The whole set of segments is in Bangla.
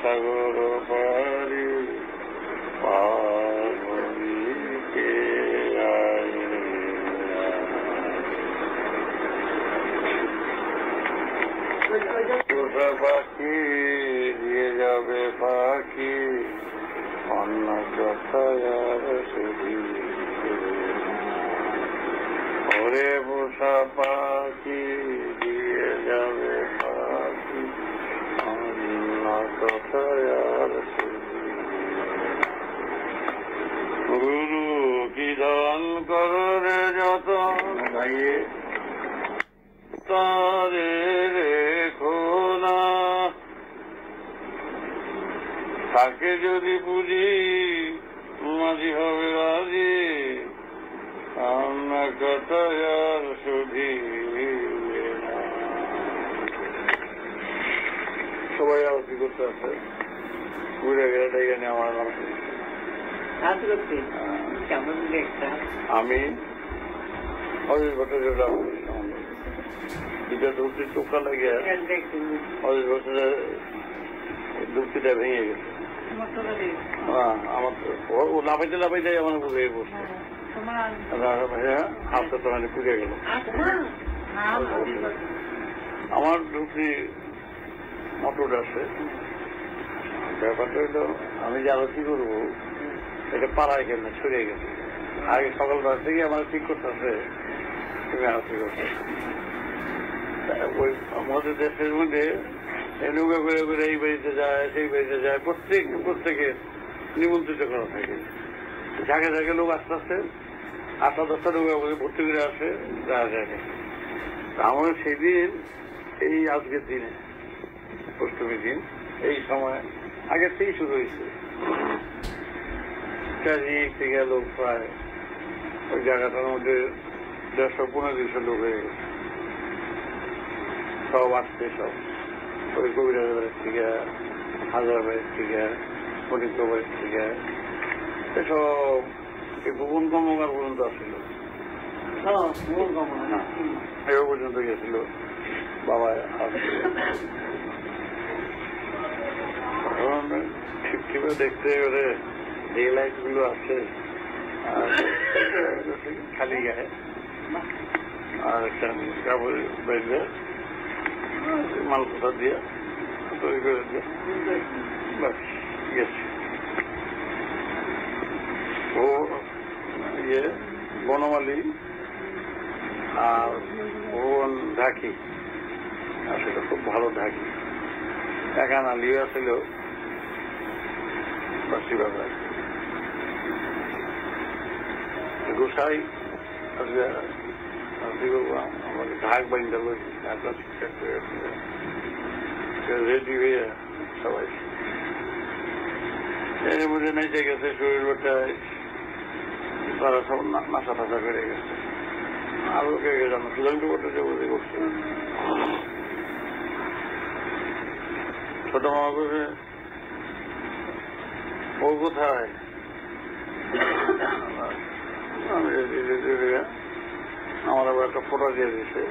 সাগর পারি পারিকে পোষা পাখি দিয়ে যাবে পাখি অন্য কথার শুধু ওরে পোষা পাখি দিয়ে যাবে পাখি অন্য কথার শুধু গুরু কি ধন করে যতন গাইয়ে তারে রেখো না তাকে যদি বুঝি মাঝি হবে রাজি আমরা কথায় আর শুধি সবাই আরতি করতে আছে ঘুরে গেলে ডেকে নিয়ে আমার আমি অজিত ভট্টাচার্য দুটো ধূপটি টোকা লাগিয়ে অজিত ভট্টাচার্য ধূপটিটা ভেঙে গেছে আমার ও লাফাইতে লাফাইতে আমার উপরে বসছে হাতটা তো মানে পুড়ে গেল আমার ধূপটি মোটর আছে ব্যাপারটা হইলো আমি যে আরতি করবো এটা পাড়ায় গেল না ছড়িয়ে গেছে আগে সকালবেলা থেকে আমার ঠিক করতেছে তুমি আরতি করতে ওই আমাদের দেশের মধ্যে নৌকা করে করে এই বাড়িতে যায় সেই বাড়িতে যায় প্রত্যেকে নিমন্ত্রিত করা থাকে ঝাঁকে ঝাঁকে লোক আস্তে আস্তে 8-10টা নৌকা করে ভর্তি করে আসে যাওয়া যায় আমার সেদিন এই আজকের দিনে অষ্টমীর দিন এই সময় আগের থেকেই শুরু হয়েছে চারিদিক থেকে লোক প্রায় ওই জায়গাটার মধ্যে 150-200 লোক হয়ে গেছে সব আসছে সব ওই কবিরাজ বাড়ির থেকে হাজার বাড়ির থেকে ফটিক বাড়ির থেকে এসব ভুবন কর্মকার পর্যন্ত আসছিল এও পর্যন্ত গেছিল বাবা আসছিল ঠিক ঠিকভাবে দেখতে গেলে ডে লাইট গুলো আছে খালি গায়ে আর একটা কাপড় বেঁধে মাল কোথা দিয়ে তৈরি করে দিয়ে বাস গেছে ও ইয়ে বনমালী আর ভুবন ঢাকি আসলে খুব ভালো ঢাকি একানা লিও ছিল বাসি বাবা গোসাই আজকে আমাকে ঢাক বাইন্দা বলছি ঢাকটা ঠিকঠাক করে রেডি হয়ে সবাই এর মধ্যে নেচে গেছে শরীর ওটায় তারা সব নাচা টাচা করে গেছে আরো কে জানো সুধান্ত করতে বলে করছে ছোট মামা করে ও কোথায় আমি আমার আবার একটা ফটো দিয়ে দিছে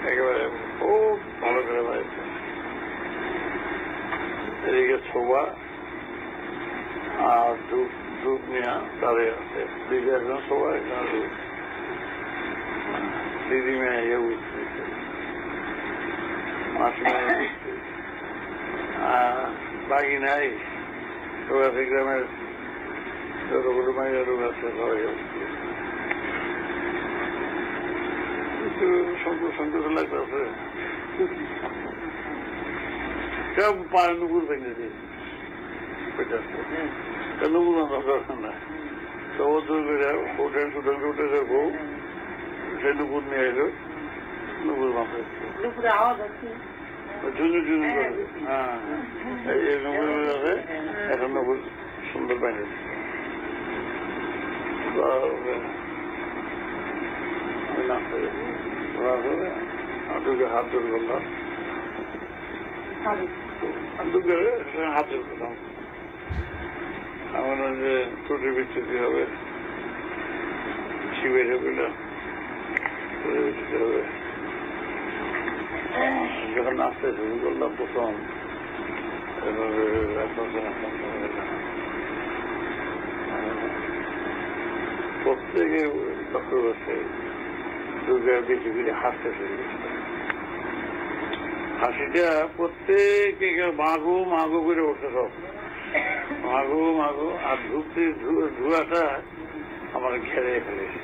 একেবারে খুব ভালো করে বাড়িছে এদিকে ছোবা আর ধূপ নিয়ে দাঁড়িয়ে আছে দিদি একজন ছোবা একজন ধূপ দিদি মেয়ে ইয়ে উঠছে মাসি মেয়ে উঠছে বাকি নাই চৌরাশি গ্রামের যতগুলো মাইয়া লোক আছে সবাই উঠছে সন্তোষ লাগতেছে সব পায়ে নুপুর ভেঙে দিয়ে নুপুর বাঁধা দরকার না তো ও দূর করে হোটেল টোটেল উঠে যাবো সে নুপুর নিয়ে এলো নুপুর বাঁধা ঝুনু ঝুনু করে হ্যাঁ এই নুপুর আছে এখন নুপুর সুন্দর বাইরে হাত জোর করলাম হাত জোর করলাম আমার যে ত্রুটি বিচ্ছুতি হবে শিবের হবে না ত্রুটি বিচ্ছুতি হবে যখন নাচতে শুরু করলাম প্রথম প্রত্যেকে লক্ষ্য করছে দুর্গার বেশি করে হাসতে শুরু করছে। হাসিটা প্রত্যেকে মাগো মাগো করে উঠছে, সব মাগো মাগো। আর ধুয়াটা আমার ঘেরে ফেলেছে,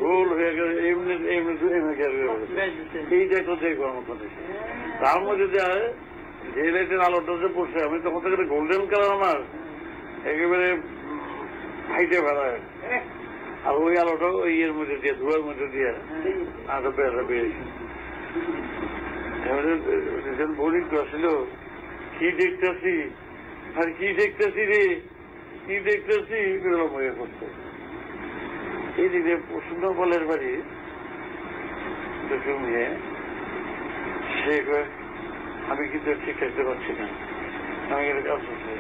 গোল হয়ে গেছে, এমনি এমনি এইটা তো দেখবার মতো। তার মধ্যে যে লাইটের আলোটা যে পড়ছে, আমি তখন থেকে গোল্ডেন কালার আমার একেবারে হাইটে বেড়ায়। আর ওই আলোটা ওই এর মধ্যে দিয়ে, ধোয়ার মধ্যে দিয়ে আরো বেড়া বেরিয়েছে। বোরিং আসছিল, কি দেখতেছি আর কি দেখতেছি রে, কি দেখতেছি মনে করছে। এইদিকে প্রসন্ন বলের বাড়ি মেয়ে, সে আমি কিন্তু ঠিক থাকতে পারছি না, আমি কিন্তু কাজ করছি।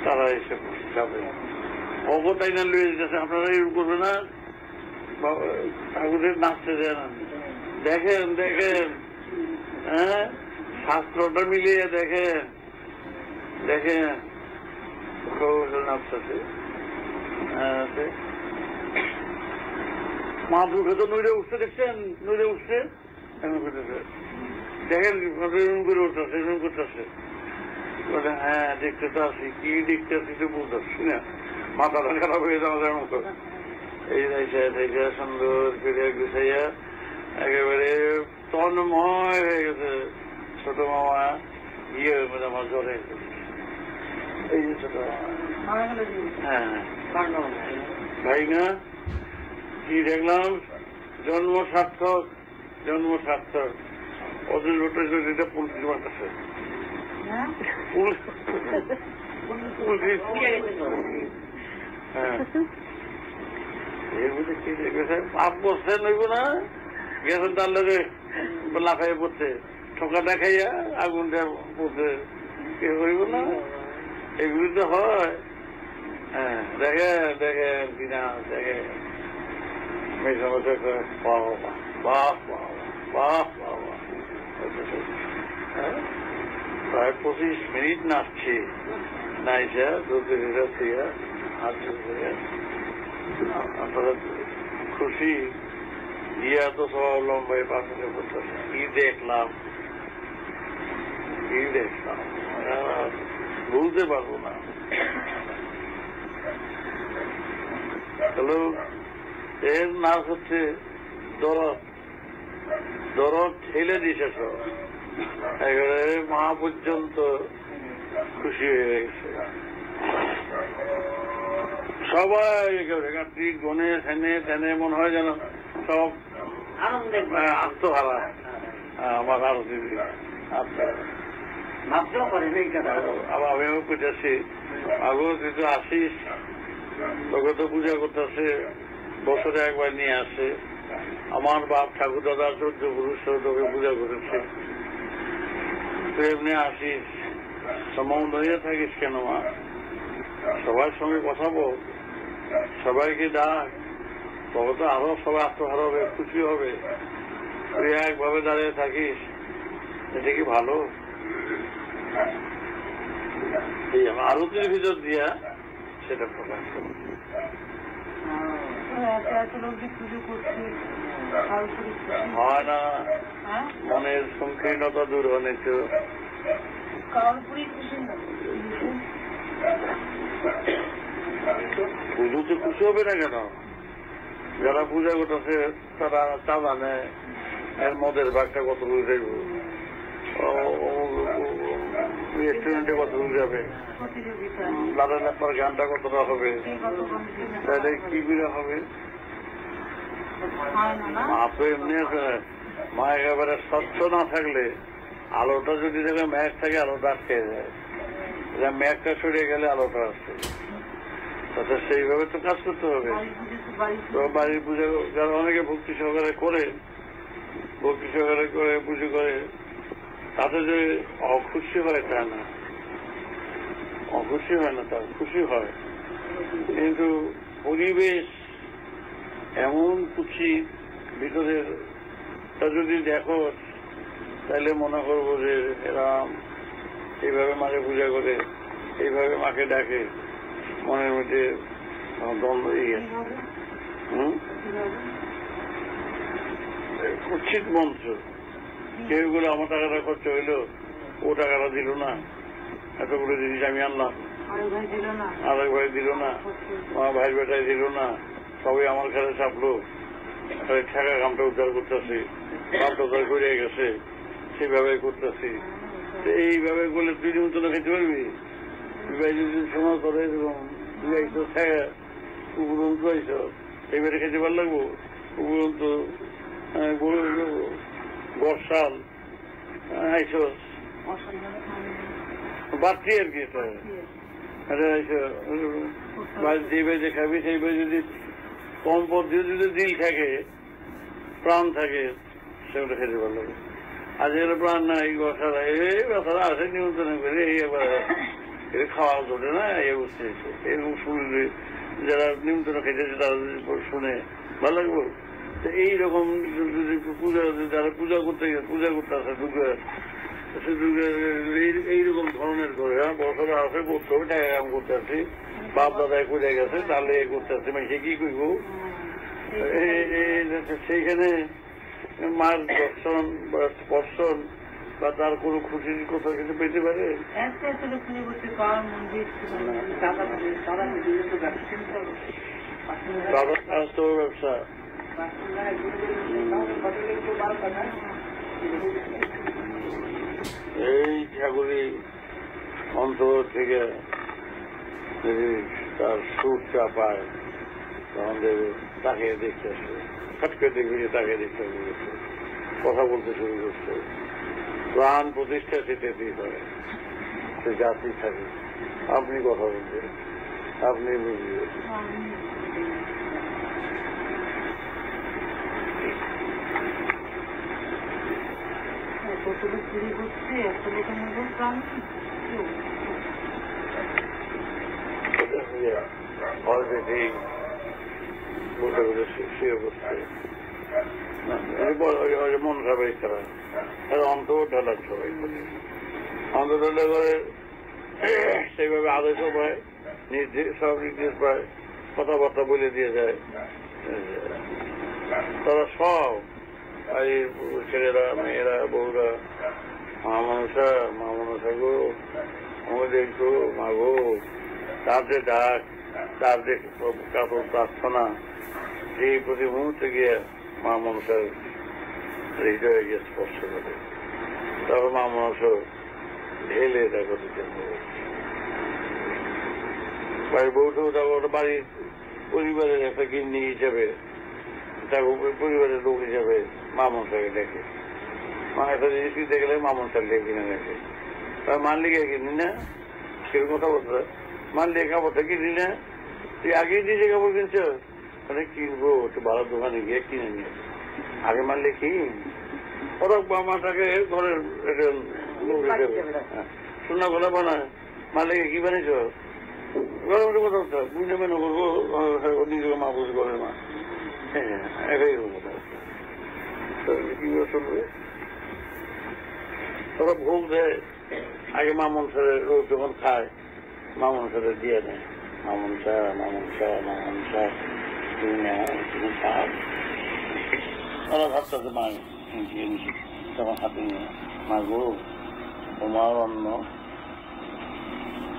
তারা এসে যাবে অবতাই না লুয়ে যেতেছে, আপনারা এরকম করবে না, ঠাকুরের নাচতে দেন, দেখেন দেখেন, হ্যাঁ শাস্ত্রটা মিলিয়ে দেখেন দেখেন নাচতেছে। মা দুর্গা তো নইরে উঠতে দেখছেন, নইরে উঠছে, এমন করতেছে, দেখেন এরকম করে উঠতেছে, এরকম করতেছে। বলে হ্যাঁ দেখতে তো আসি, কি দেখতে আসি তো বুঝতেছি না, মাথাটা খারাপ হয়ে যাওয়ার মতো। এই সুন্দর করে গুছাইয়া একেবারে তন্ময় হয়ে গেছে। ছোট মামা ইয়ে আমার জ্বরে, এই যে ছোট মামা, হ্যাঁ ভাই না কি দেখলাম, জন্ম সার্থক, জন্ম সার্থক। অদূর ভট্টাচার্য পুলিশ বাড়তেছে, হ্যাঁ এর মধ্যে কি দেখেছে, পাপ বসছেন হইব না, গেছেন তার লোকে লাফাই পড়ছে, ঠোকা দেখাইয়া আগুনটা পড়ছে, কে হইব না, এগুলি তো হয়। হ্যাঁ দেখেন দেখেন কিনা দেখেন, প্রায় 25 মিনিট নাচছি, নাইসা আপনারা খুশি ইয়া তো সব লম্বাই পাশে করতেছে। কি দেখলাম, কি দেখলাম বলতে পারবো না। হ্যালো, এর নাচ হচ্ছে দরদ, দরদ ঠেলে দিছে সব, একেবারে মা পর্যন্ত খুশি হয়ে গেছে সবাই। একেবারে গনে সেনে টেনে মনে হয় যেন সব আত্মহারা। আমার আরো দিদি আবার আমিও বুঝেছি, আগো তুই তো আসিস, তোকে তো পূজা করতেছে, বছরে একবার নিয়ে আসে। আমার বাপ ঠাকুর দাদা 14 পুরুষ তোকে পূজা করেছে, তুই এমনি আসিস, সম্বন্ধ হয়ে থাকিস কেন মা? সবার সঙ্গে কথা বল, সবাইকে ডাক, তবে তো আরো সবাই আত্মহারা হবে, খুশি হবে। তুই একভাবে দাঁড়িয়ে থাকিস, এটা কি ভালো? এই আরতির ভিতর দিয়া সেটা প্রকাশ করবে। হয় না, মনের সংকীর্ণতা দূর হলে তো পুজোতে খুশি হবে না কেন? যারা পূজা করতেছে তারা চা জানে এর মদের ভাগটা কত দূর যাইব, রেস্টুরেন্টে কত দূর যাবে, লাদা লাপার গানটা কতটা হবে, তাহলে কি করে হবে? মা তো এমনি আছে, মা একেবারে স্বচ্ছ না থাকলে, আলোটা যদি দেখে ম্যাঘ থাকে আলোটা আটকে যায়, ম্যাঘটা সরিয়ে গেলে আলোটা আসছে, তাতে সেইভাবে তো কাজ করতে হবে। তো বাড়ির পুজো যারা অনেকে ভক্তি সহকারে করে, ভক্তি সহকারে করে পুজো করে, তাতে যে অখুশি হয় তা না, অখুশি হয় না, তার খুশি হয়। কিন্তু পরিবেশ এমন কুচি ভিতরের তা যদি দেখো তাহলে মনে করবো যে এরম এইভাবে মাকে পূজা করে, এইভাবে মাকে ডাকে, মনের মধ্যে দ্বন্দ্ব কুচ্ছিত মন্ত্র। কেউ গুলো আমার টাকাটা খরচ হইলো, ও টাকাটা দিল না, এতগুলো জিনিস আমি আনলাম, আরেক ভাই দিল না, আমার ভাইয়ের বেটায় দিল না, সবাই আমার কাছে চাপলো, টাকা কামটা উদ্ধার করতেছি, কামটা উদ্ধার করে গেছে, সেভাবে করতেছি। এইভাবে করলে তুই নিমন্ত্রণ খেতে পারবি? ভাই যদি সময় করে তুই আইসো ছায়া উপরন্ত আইস, এইবারে খেতে ভালো লাগবো? উপরন্ত বর্ষাল আইস বাড়তি আর কি, যে ভাই খাবি সেই ভাই যদি কম পদ্ধতি যদি দিল থাকে, প্রাণ থাকে, সেগুলো খেতে ভালো লাগে। আজ এর প্রাণ নাই, বসারা এই বসারা আসে নিমন্ত্রণ করে, এই এবার খাওয়া ধরে না, এই বুঝতে এরকম শুনলে যারা নিমন্ত্রণ খেতেছে তারা যদি শুনে ভালো লাগবো। এইরকম যদি পূজা, যারা পূজা করতে আসে এইরকম ধরনের করে, বছর আসে করতে হবে, টাকা কাম করতে আসছি, বাপ দাদায় করে গেছে, তাহলে করতে আসছে, মানে সে কি করবো? সেইখানে মার দর্শন বা স্পর্শন বা তার কোন খুশির কথা কিছু পেতে পারে? ব্যবসা এই ঠাকুরই অন্তর থেকে যদি তার সুরটা পায়, তখন দেবে তাকে দেখতে আসবে, ফটকে দেখবে যে তাকে দেখতে শুরু করছে, কথা বলতে শুরু করছে, প্রাণ প্রতিষ্ঠা সেটাতেই করে, সে জাতি থাকে। আপনি কথা বলবেন, আপনি বুঝবেন। বসে বসে শুয়ে বসছে, মন খারাপ করা, অন্তর ঢালার সবাই অন্তর ঢালা করে সেইভাবে আদেশ পায়, সব নির্দেশ পায়, কথাবার্তা বলে দিয়ে যায়। তারা সব এই ছেলেরা, মেয়েরা, বউরা, মা মনসা গো, আমাদের গো, মা গো, তার যে ডাক, তার যে কাপড় প্রার্থনা, সেই প্রতি মুহূর্তে গিয়ে মা মনসার হৃদয়ে গিয়ে স্পর্শ করে। তারপর মা মনস ঢেলে দেখো দিতে বাড়ির বউটাও তারপর বাড়ির পরিবারের একটা গিন্নি হিসেবে, তারপর পরিবারের লোক হিসেবে মা মনসাকে দেখে। মা একটা জিনিস কিনতে গেলে মা মনসার লেগে কিনে দেখে, তার মান লিগে কিনি না, সেরকম কথা বলতে, মান লিগে কাপড়টা কিনি না, তুই আগেই নিজে কাপড় কিনছ, মানে কিনবো একটু ভালো দোকানে গিয়ে কিনে নিয়ে, আগে মানলে কিন। ওরা মাটাকে ঘরের শোনা বলা বানায়, মালিকে কি বানিয়েছ গরমের কথা বুঝে মেনে করবো, নিজেকে মা বুঝে করে মা, এটাই কথা কি চলবে। ওরা ভোগ দেয়, আগে মা মনসারে রোজ যখন খায়, মা মনসারে দিয়ে দেয়, মা মনসা তুমি না, তুমি খাও। ওরা ভাবতেছে মা তখন হাতে নিয়ে, মা গো তোমার অন্ন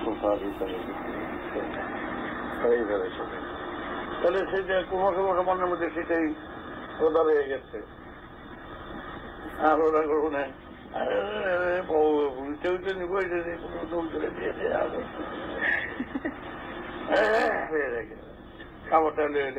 সোফার ভিতরে এইভাবে চলে। তাহলে সেটা কোমকে মনের মধ্যে সেটাই ওদা রয়ে গেছে। আর ওরা করবো না খাবারটা লিয়ে